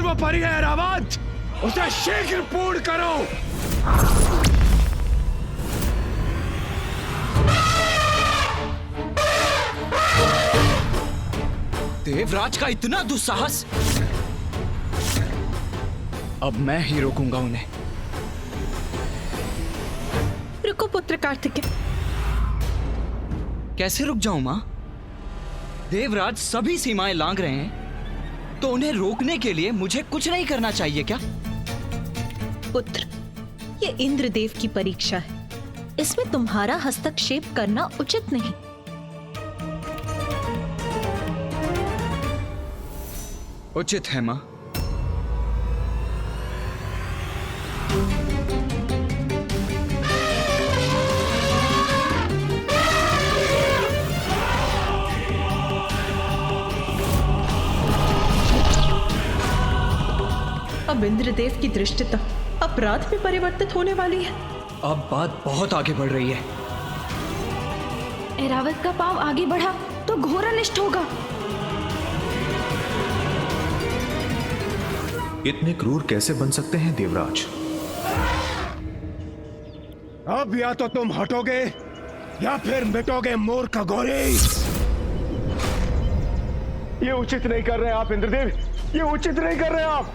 वो परी है ऐरावत, उसे शीघ्र पूर्ण करो। देवराज का इतना दुस्साहस! अब मैं ही रोकूंगा उन्हें। रुको पुत्र कार्तिकेय। कैसे रुक जाऊं मां? देवराज सभी सीमाएं लांघ रहे हैं, तो उन्हें रोकने के लिए मुझे कुछ नहीं करना चाहिए क्या? पुत्र, ये इंद्रदेव की परीक्षा है, इसमें तुम्हारा हस्तक्षेप करना उचित नहीं। उचित है मां। अब इंद्रदेव की दृष्टता अपराध में परिवर्तित होने वाली है। अब बात बहुत आगे बढ़ रही है। ऐरावत का पांव आगे बढ़ा तो घोर अनिष्ट होगा। इतने क्रूर कैसे बन सकते हैं देवराज? अब या तो तुम हटोगे या फिर मिटोगे मूर्ख घोरी। ये उचित नहीं कर रहे आप इंद्रदेव, ये उचित नहीं कर रहे आप।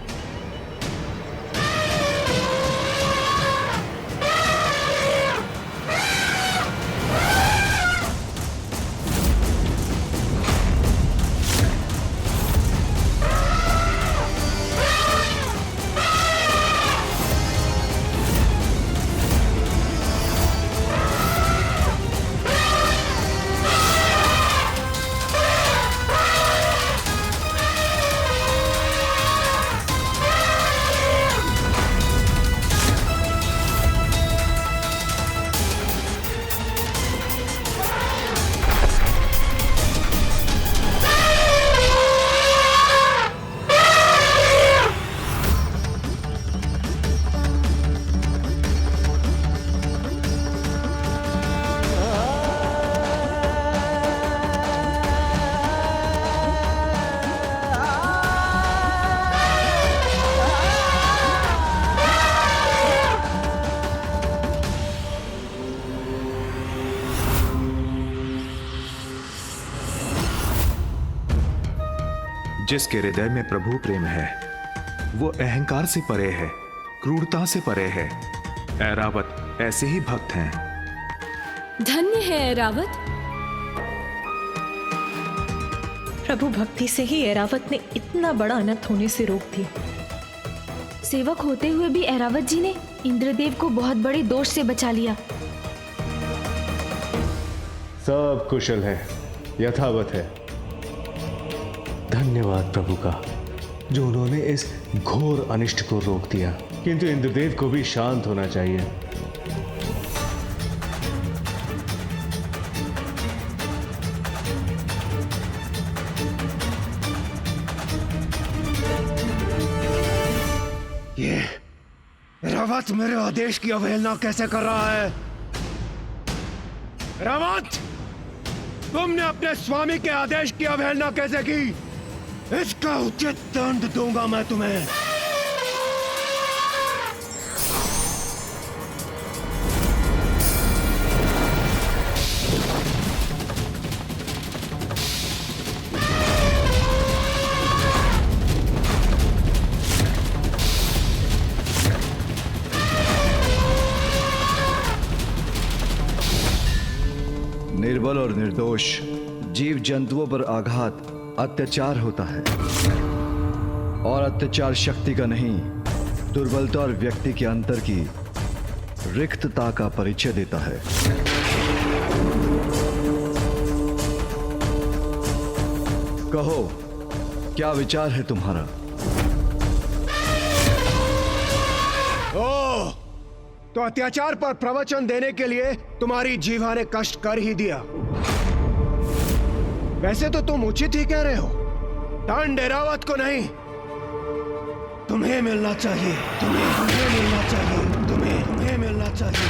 जिसके हृदय में प्रभु प्रेम है, वो अहंकार से परे है, क्रूरता से परे है। ऐरावत ऐसे ही भक्त हैं। धन्य है ऐरावत। प्रभु भक्ति से ही ऐरावत ने इतना बड़ा अनर्थ होने से रोक दिया। सेवक होते हुए भी ऐरावत जी ने इंद्रदेव को बहुत बड़े दोष से बचा लिया। सब कुशल है, यथावत है। धन्यवाद प्रभु का, जो उन्होंने इस घोर अनिष्ट को रोक दिया। किंतु इंद्रदेव को भी शांत होना चाहिए। ये रावत मेरे आदेश की अवहेलना कैसे कर रहा है? रावत, तुमने अपने स्वामी के आदेश की अवहेलना कैसे की? इसका उचित दंड दूंगा मैं तुम्हें। निर्बल और निर्दोष जीव जंतुओं पर आघात अत्याचार होता है, और अत्याचार शक्ति का नहीं, दुर्बलता और व्यक्ति के अंतर की रिक्तता का परिचय देता है। कहो, क्या विचार है तुम्हारा? ओह, तो अत्याचार पर प्रवचन देने के लिए तुम्हारी जीवा ने कष्ट कर ही दिया। वैसे तो तुम उचित ही कह रहे हो। दंड ऐरावत को नहीं, तुम्हें मिलना चाहिए। तुम्हें मिलना चाहिए। तुम्हें मिलना चाहिए।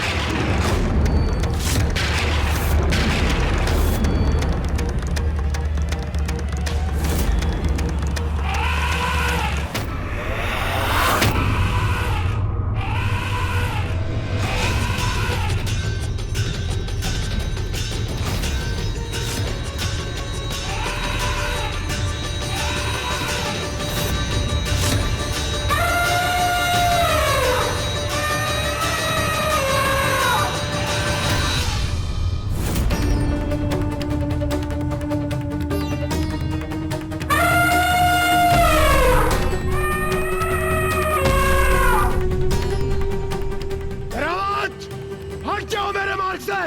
हट जाओ मेरे मार्ग से।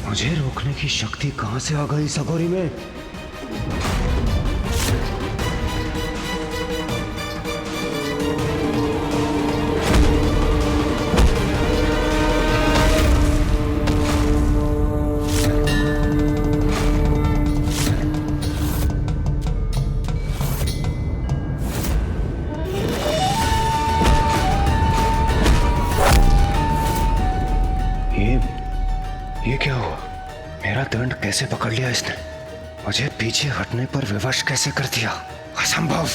मुझे रोकने की शक्ति कहां से आ गई इस अघोरी में? ये क्या हुआ? मेरा दंड कैसे पकड़ लिया इसने? मुझे पीछे हटने पर विवश कैसे कर दिया? असंभव।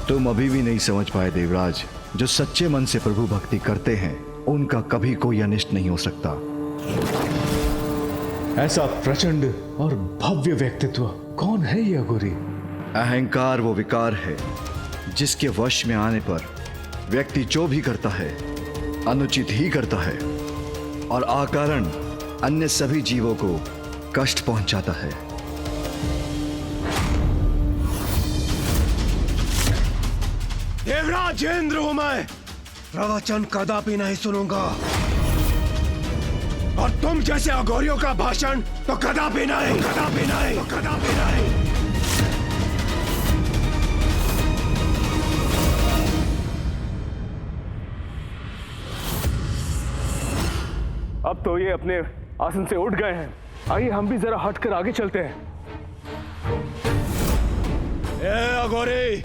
तुम अभी भी नहीं समझ पाए देवराज, जो सच्चे मन से प्रभु भक्ति करते हैं उनका कभी कोई अनिष्ट नहीं हो सकता। ऐसा प्रचंड और भव्य व्यक्तित्व कौन है ये अघोरी? अहंकार वो विकार है जिसके वश में आने पर व्यक्ति जो भी करता है अनुचित ही करता है और अकारण अन्य सभी जीवों को कष्ट पहुंचाता है। देवराज इंद्र हूं मैं, प्रवचन कदापि नहीं सुनूंगा और तुम जैसे अघोरियों का भाषण तो कदापि नहीं, कदापि नहीं, कदापि नहीं। अब तो ये अपने आसन से उठ गए हैं। आइए हम भी जरा हटकर आगे चलते हैं। ए अघोरी,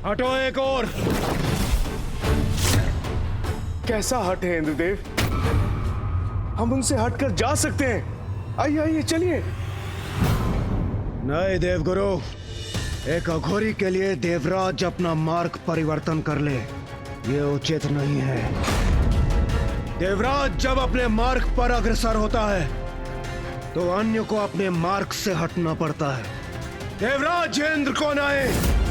हटो एक और। कैसा हट है इंद्रदेव? हम उनसे हटकर जा सकते हैं। आइए आइए चलिए। नहीं देवगुरु, एक अघोरी के लिए देवराज अपना मार्ग परिवर्तन कर ले, ये उचित नहीं है। देवराज जब अपने मार्ग पर अग्रसर होता है तो अन्य को अपने मार्ग से हटना पड़ता है। देवराज इंद्र को नहीं।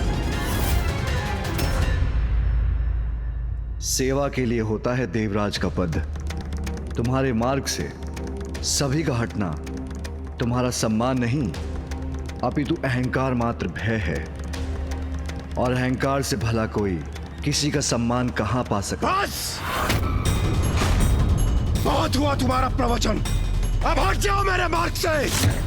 सेवा के लिए होता है देवराज का पद। तुम्हारे मार्ग से सभी का हटना तुम्हारा सम्मान नहीं, अपितु अहंकार मात्र भय है और अहंकार से भला कोई किसी का सम्मान कहां पा सकता? बस, बहुत हुआ तुम्हारा प्रवचन, अब हट जाओ मेरे मार्ग से।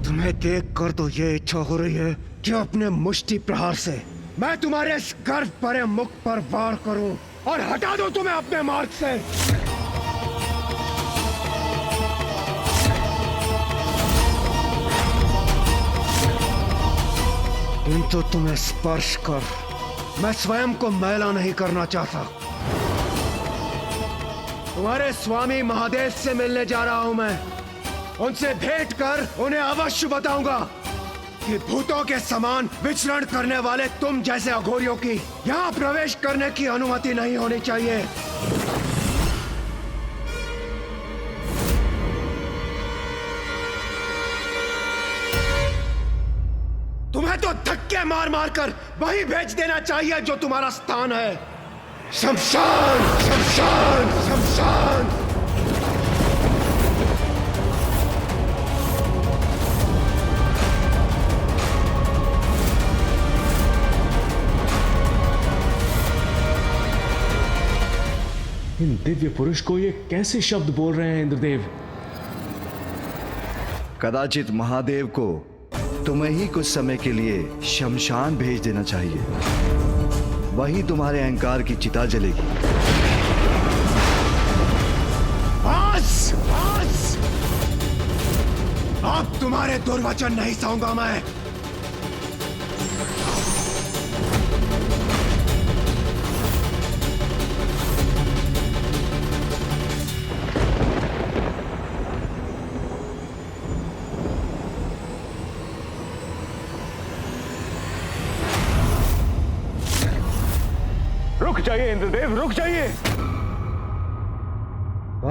तुम्हें देखकर तो ये इच्छा हो रही है कि अपने मुष्टि प्रहार से मैं तुम्हारे इस गर्व भरे मुख पर वार करूं और हटा दूं तुम्हें अपने मार्ग से। किंतु तुम्हें स्पर्श कर मैं स्वयं को मैला नहीं करना चाहता। तुम्हारे स्वामी महादेव से मिलने जा रहा हूं मैं। उनसे भेंट कर उन्हें अवश्य बताऊंगा कि भूतों के समान विचरण करने वाले तुम जैसे अघोरियों की यहां प्रवेश करने की अनुमति नहीं होनी चाहिए। तुम्हें तो धक्के मार मार कर वही भेज देना चाहिए जो तुम्हारा स्थान है। शमशान, शमशान, शमशान। इन दिव्य पुरुष को ये कैसे शब्द बोल रहे हैं इंद्रदेव? कदाचित महादेव को तुम्हें ही कुछ समय के लिए शमशान भेज देना चाहिए। वहीं तुम्हारे अहंकार की चिता जलेगी। बस बस, अब तुम्हारे दुर्वचन नहीं सहूंगा मैं। रुक जाइए इंद्रदेव, रुक जाइए।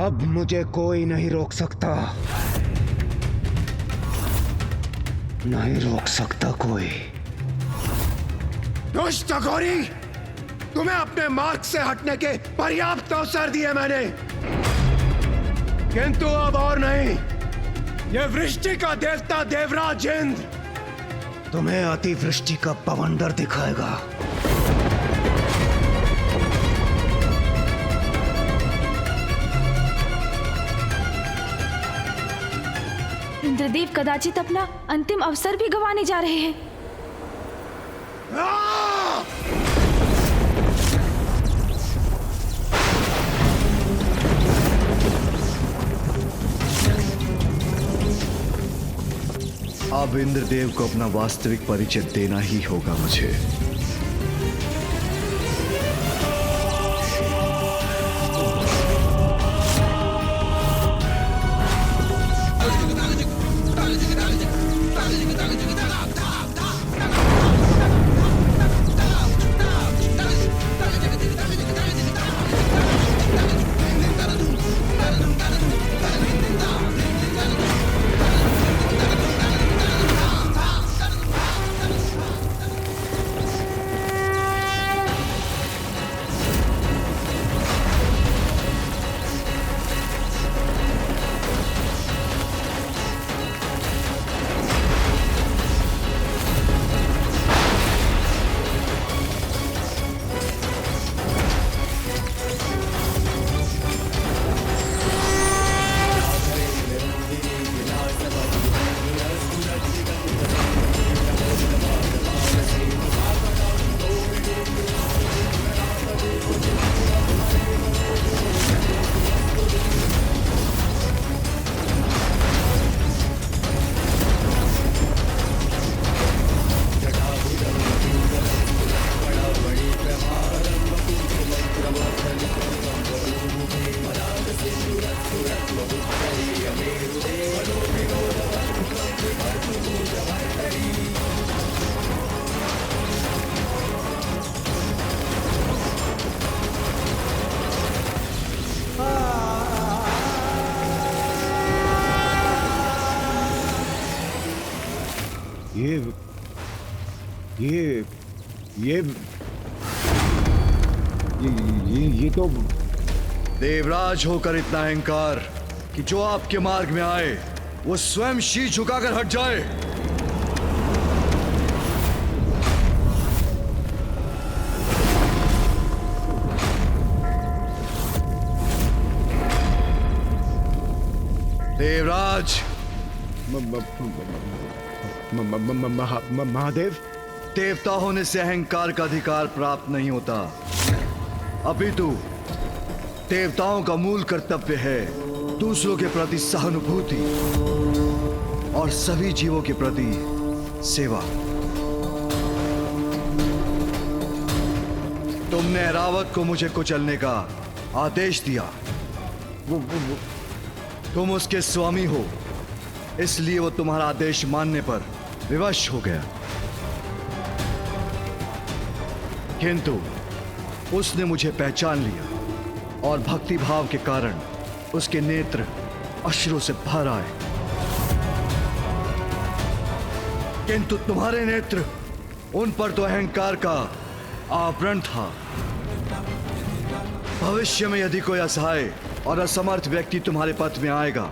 अब मुझे कोई नहीं रोक सकता, नहीं रोक सकता कोई। दुष्ट अघोरी, तुम्हें अपने मार्ग से हटने के पर्याप्त अवसर दिए मैंने, किंतु अब और नहीं। ये वृष्टि का देवता देवराज इंद्र तुम्हें अतिवृष्टि का बवंडर दिखाएगा। इंद्रदेव कदाचित अपना अंतिम अवसर भी गंवाने जा रहे हैं। अब इंद्रदेव को अपना वास्तविक परिचय देना ही होगा मुझे। ये तो देवराज होकर इतना अहंकार कि जो आपके मार्ग में आए वो स्वयं शीश झुकाकर हट जाए। देवराज, महादेव, देवता होने से अहंकार का अधिकार प्राप्त नहीं होता। अपितु देवताओं का मूल कर्तव्य है दूसरों के प्रति सहानुभूति और सभी जीवों के प्रति सेवा। तुमने ऐरावत को मुझे कुचलने का आदेश दिया। तुम उसके स्वामी हो, इसलिए वो तुम्हारा आदेश मानने पर विवश हो गया। किंतु उसने मुझे पहचान लिया और भक्ति भाव के कारण उसके नेत्र अश्रु से भर आए। किंतु तुम्हारे नेत्र, उन पर तो अहंकार का आवरण था। भविष्य में यदि कोई असहाय और असमर्थ व्यक्ति तुम्हारे पथ में आएगा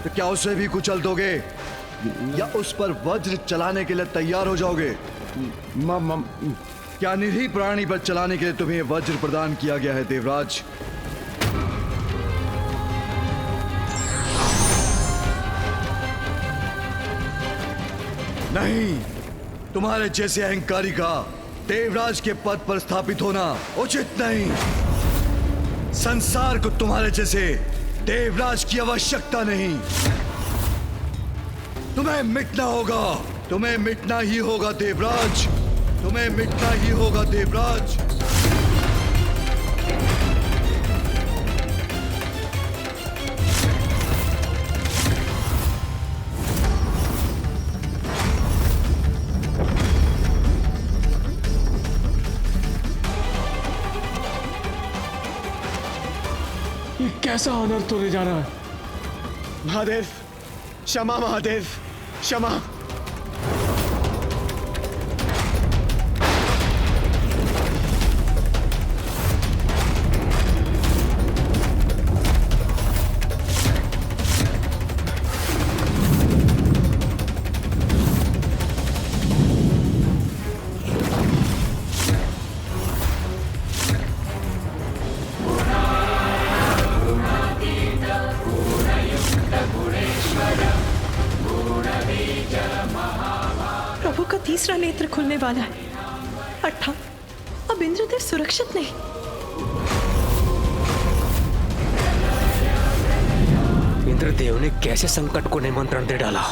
तो क्या उसे भी कुचल दोगे या उस पर वज्र चलाने के लिए तैयार हो जाओगे? क्या निरीह प्राणी पर चलाने के लिए तुम्हें वज्र प्रदान किया गया है देवराज? नहीं, तुम्हारे जैसे अहंकारी का देवराज के पद पर स्थापित होना उचित नहीं। संसार को तुम्हारे जैसे देवराज की आवश्यकता नहीं। तुम्हें मिटना होगा, तुम्हें मिटना ही होगा देवराज, तुम्हें मिटना ही होगा देवराज। ये कैसा ऑनर तोड़े जा रहा है? महादेव, क्षमा महादेव, क्षमा। प्रभु का तीसरा नेत्र खुलने वाला है, अर्थात अब इंद्रदेव सुरक्षित नहीं। इंद्रदेव ने कैसे संकट को निमंत्रण दे डाला?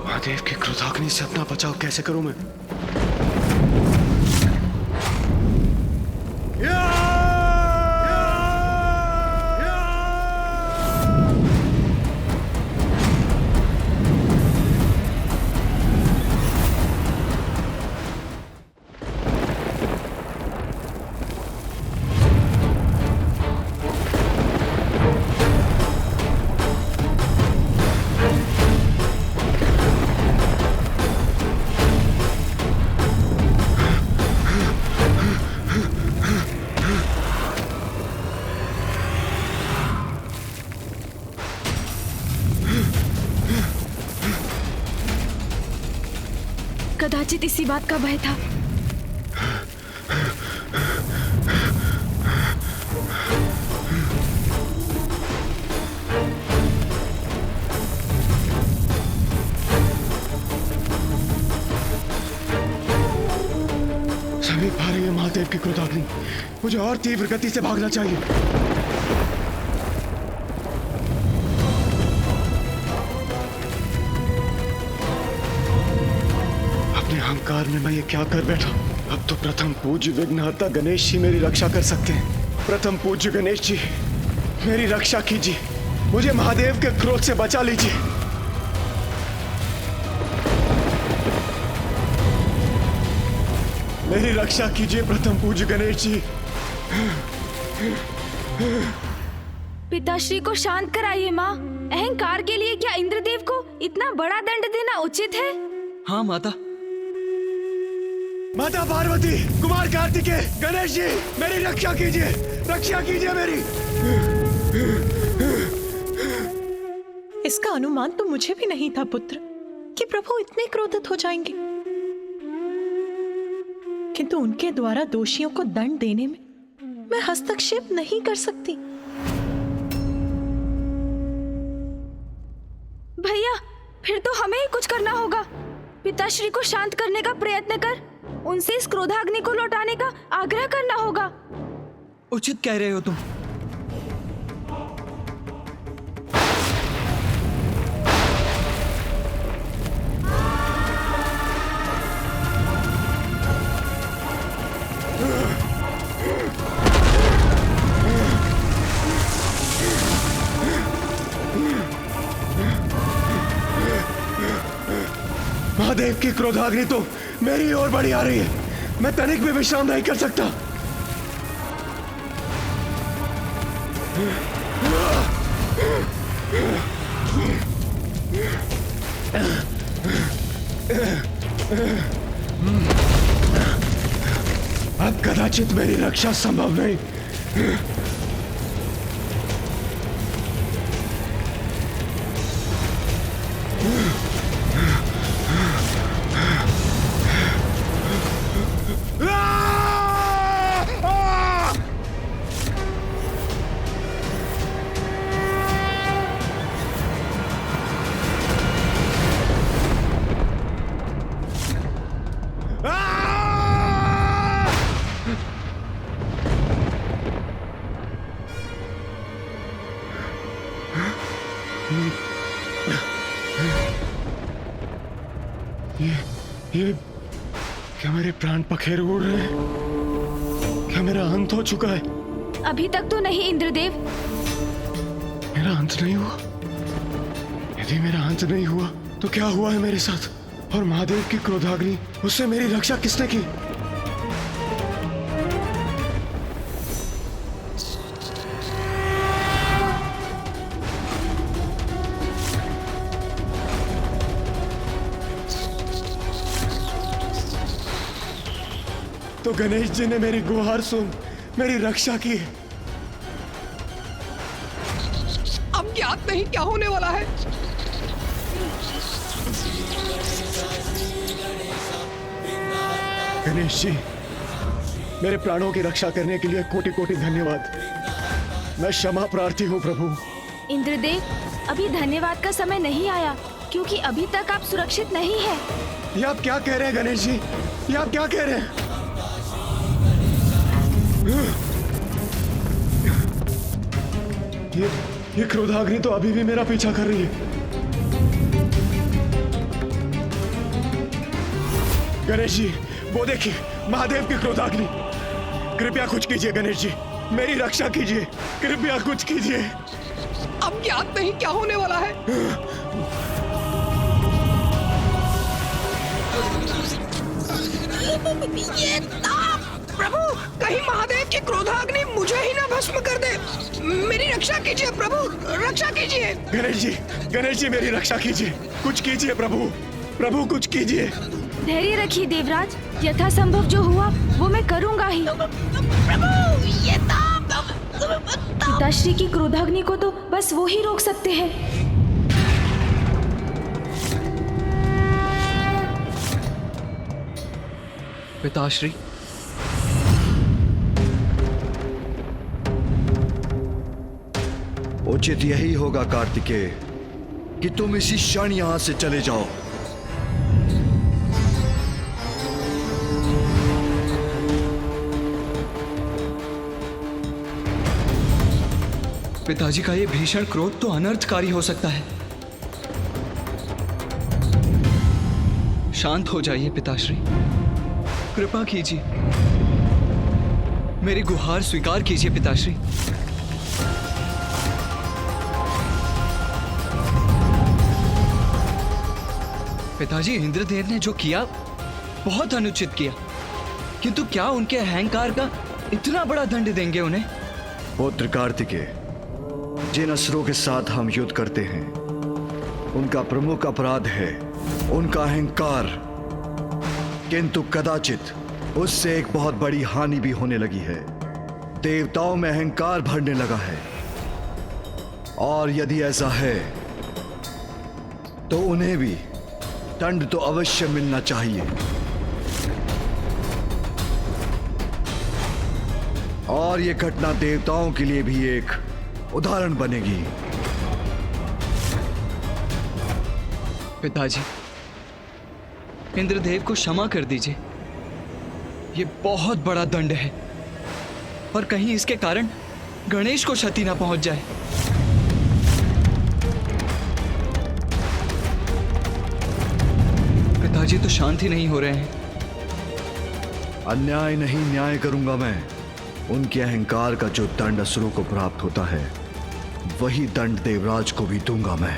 महादेव की क्रोधाग्नि से अपना बचाव कैसे करूं मैं? कदाचित इसी बात का भय था। समीप आ रही है महादेव की क्रोधाग्नि। मुझे और तीव्र गति से भागना चाहिए। अपने अहंकार में मैं ये क्या कर बैठा? अब तो प्रथम पूज्य विघ्नहर्ता गणेश जी मेरी रक्षा कर सकते हैं। प्रथम पूज्य गणेश जी, मेरी रक्षा कीजिए। मुझे महादेव के क्रोध से बचा लीजिए। मेरी रक्षा कीजिए प्रथम पूज्य गणेश जी। पिताश्री को शांत कराइए माँ। अहंकार के लिए क्या इंद्रदेव को इतना बड़ा दंड देना उचित है? हाँ माता। माता पार्वती, कुमार कार्तिकेय, गणेश जी, मेरी रक्षा कीजिए, रक्षा कीजिए मेरी। इसका अनुमान तो मुझे भी नहीं था पुत्र कि प्रभु इतने क्रोधित हो जाएंगे, किंतु उनके द्वारा दोषियों को दंड देने में मैं हस्तक्षेप नहीं कर सकती। भैया, फिर तो हमें ही कुछ करना होगा। पिताश्री को शांत करने का प्रयत्न कर, उनसे इस क्रोधाग्नि को लौटाने का आग्रह करना होगा। उचित कह रहे हो तुम। महादेव की क्रोधाग्नि तो मेरी ओर बढ़ी आ रही है। मैं तनिक भी विश्राम नहीं कर सकता। अब कदाचित मेरी रक्षा संभव नहीं। ये क्या मेरे प्राण पखेरु उड़ रहे हैं? क्या मेरा अंत हो चुका है? अभी तक तो नहीं इंद्रदेव। मेरा अंत नहीं हुआ? यदि मेरा अंत नहीं हुआ तो क्या हुआ है मेरे साथ? और महादेव की क्रोधाग्नि, उससे मेरी रक्षा किसने की? तो गणेश जी ने मेरी गुहार सुन मेरी रक्षा की। अब ज्ञात नहीं क्या होने वाला है। गणेश जी, मेरे प्राणों की रक्षा करने के लिए कोटि कोटि धन्यवाद। मैं क्षमा प्रार्थी हूँ प्रभु। इंद्रदेव, अभी धन्यवाद का समय नहीं आया, क्योंकि अभी तक आप सुरक्षित नहीं हैं। ये आप क्या कह रहे हैं गणेश जी? ये आप क्या कह रहे हैं? ये क्रोधाग्नि तो अभी भी मेरा पीछा कर रही है। गणेश जी, वो देखिए महादेव की क्रोधाग्नि। कृपया कुछ कीजिए गणेश जी, मेरी रक्षा कीजिए, कृपया कुछ कीजिए। अब ज्ञात नहीं क्या होने वाला है। ये ताप! प्रभु, कहीं महादेव की क्रोधाग्नि मुझे ही ना भस्म कर दे। मेरी रक्षा कीजिए प्रभु, रक्षा कीजिए। गणेश जी मेरी रक्षा कीजिए, कुछ कीजिए प्रभु, प्रभु कुछ कीजिए। धैर्य रखिए देवराज, यथासंभव जो हुआ वो मैं करूंगा ही। प्रभु, ये ताप! पिताश्री की क्रोधाग्नि को तो बस वो ही रोक सकते हैं। पिताश्री, उचित यही होगा कार्तिकेय कि तुम इसी क्षण यहां से चले जाओ। पिताजी का ये भीषण क्रोध तो अनर्थकारी हो सकता है। शांत हो जाइए पिताश्री, कृपा कीजिए, मेरी गुहार स्वीकार कीजिए पिताश्री। पिताजी, इंद्रदेव ने जो किया बहुत अनुचित किया, किंतु क्या उनके अहंकार का इतना बड़ा दंड देंगे उन्हें? पुत्र कार्तिकेय, जिन असुरों के साथ हम युद्ध करते हैं उनका प्रमुख अपराध है उनका अहंकार, किंतु कदाचित उससे एक बहुत बड़ी हानि भी होने लगी है। देवताओं में अहंकार भरने लगा है, और यदि ऐसा है तो उन्हें भी दंड तो अवश्य मिलना चाहिए। और यह घटना देवताओं के लिए भी एक उदाहरण बनेगी। पिताजी, इंद्रदेव को क्षमा कर दीजिए। ये बहुत बड़ा दंड है, और कहीं इसके कारण गणेश को क्षति ना पहुंच जाए। पिताजी तो शांत ही नहीं हो रहे हैं। अन्याय नहीं न्याय करूंगा मैं। उनके अहंकार का जो दंड असुरों को प्राप्त होता है वही दंड देवराज को भी दूंगा मैं।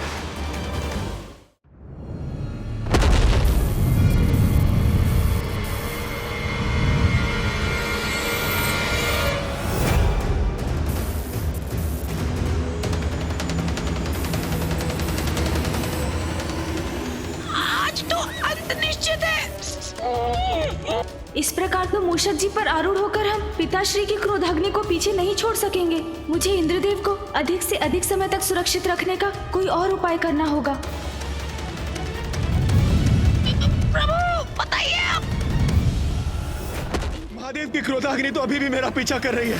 आज तो अंत निश्चित है। इस प्रकार तो मूषक जी पर आरूढ़ होकर हम पिताश्री की क्रोधाग्नि को पीछे नहीं छोड़ सकेंगे। मुझे इंद्रदेव को अधिक से अधिक समय तक सुरक्षित रखने का कोई और उपाय करना होगा। प्रभु, बताइए आप। महादेव की क्रोधाग्नि तो अभी भी मेरा पीछा कर रही है।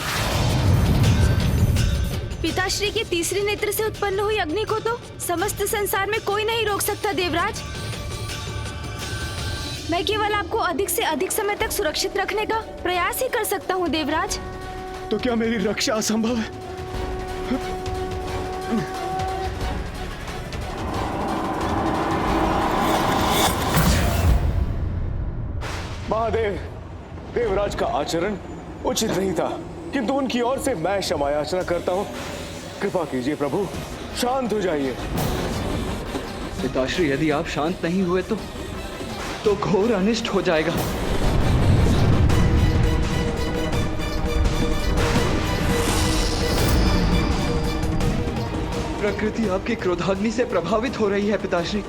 पिताश्री के तीसरे नेत्र से उत्पन्न हुई अग्नि को तो समस्त संसार में कोई नहीं रोक सकता देवराज। मैं केवल आपको अधिक से अधिक समय तक सुरक्षित रखने का प्रयास ही कर सकता हूँ देवराज। तो क्या मेरी रक्षा असंभव है? महादेव, देवराज का आचरण उचित नहीं था, किंतु उनकी ओर से मैं क्षमा याचना करता हूँ। कृपा कीजिए प्रभु, शांत हो जाइए। पिताश्री, यदि आप शांत नहीं हुए तो घोर अनिष्ट हो जाएगा। प्रकृति आपकी क्रोधाग्नि से प्रभावित हो रही है पिताश्री।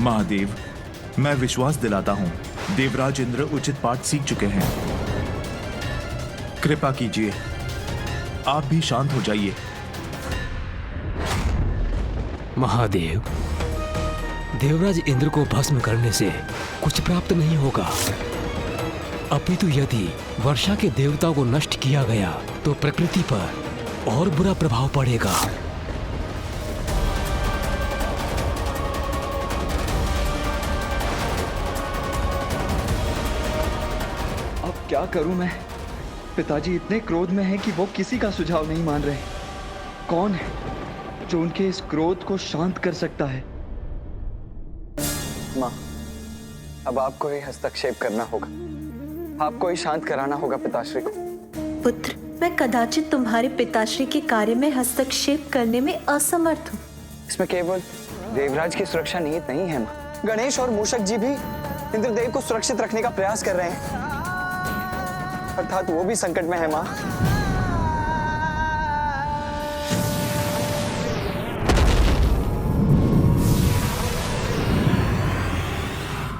महादेव, मैं विश्वास दिलाता हूं, देवराज इंद्र उचित पाठ सीख चुके हैं। कृपा कीजिए, आप भी शांत हो जाइए। महादेव, देवराज इंद्र को भस्म करने से कुछ प्राप्त नहीं होगा, अपितु यदि वर्षा के देवता को नष्ट किया गया तो प्रकृति पर और बुरा प्रभाव पड़ेगा। क्या करूं मैं? पिताजी इतने क्रोध में हैं कि वो किसी का सुझाव नहीं मान रहे। कौन है जो उनके इस क्रोध को शांत कर सकता है? माँ, अब आपको ही हस्तक्षेप करना होगा, आपको ही शांत कराना होगा पिताश्री को। पुत्र, मैं कदाचित तुम्हारे पिताश्री के कार्य में हस्तक्षेप करने में असमर्थ हूँ। इसमें केवल देवराज की सुरक्षा निहित नहीं है माँ, गणेश और मूषक जी भी इंद्रदेव को सुरक्षित रखने का प्रयास कर रहे हैं, अर्थात वो भी संकट में है माँ।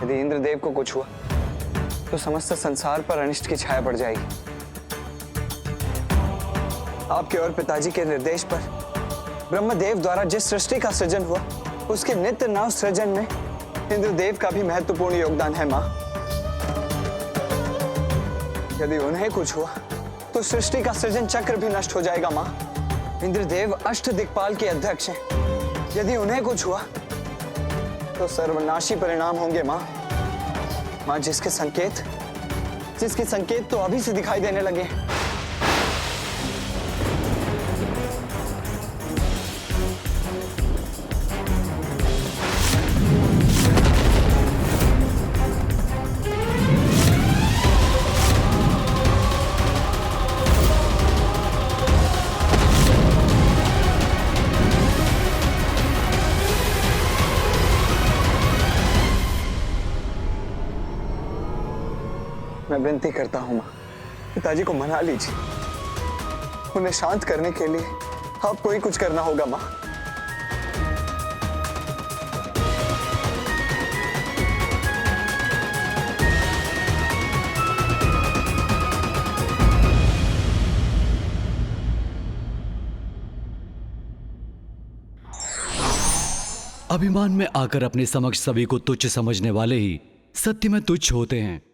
यदि इंद्रदेव को कुछ हुआ तो समस्त संसार पर अनिष्ट की छाया पड़ जाएगी। आपके और पिताजी के निर्देश पर ब्रह्मदेव द्वारा जिस सृष्टि का सृजन हुआ, उसके नित्य नव सृजन में इंद्रदेव का भी महत्वपूर्ण योगदान है माँ। यदि उन्हें कुछ हुआ तो सृष्टि का सृजन चक्र भी नष्ट हो जाएगा माँ। इंद्रदेव अष्ट दिक्पाल के अध्यक्ष हैं, यदि उन्हें कुछ हुआ तो सर्वनाशी परिणाम होंगे माँ। माँ, जिसके संकेत तो अभी से दिखाई देने लगे। मैं विनती करता हूँ माँ, पिताजी को मना लीजिए। उन्हें शांत करने के लिए आपको ही कुछ करना होगा माँ। अभिमान में आकर अपने समक्ष सभी को तुच्छ समझने वाले ही सत्य में तुच्छ होते हैं।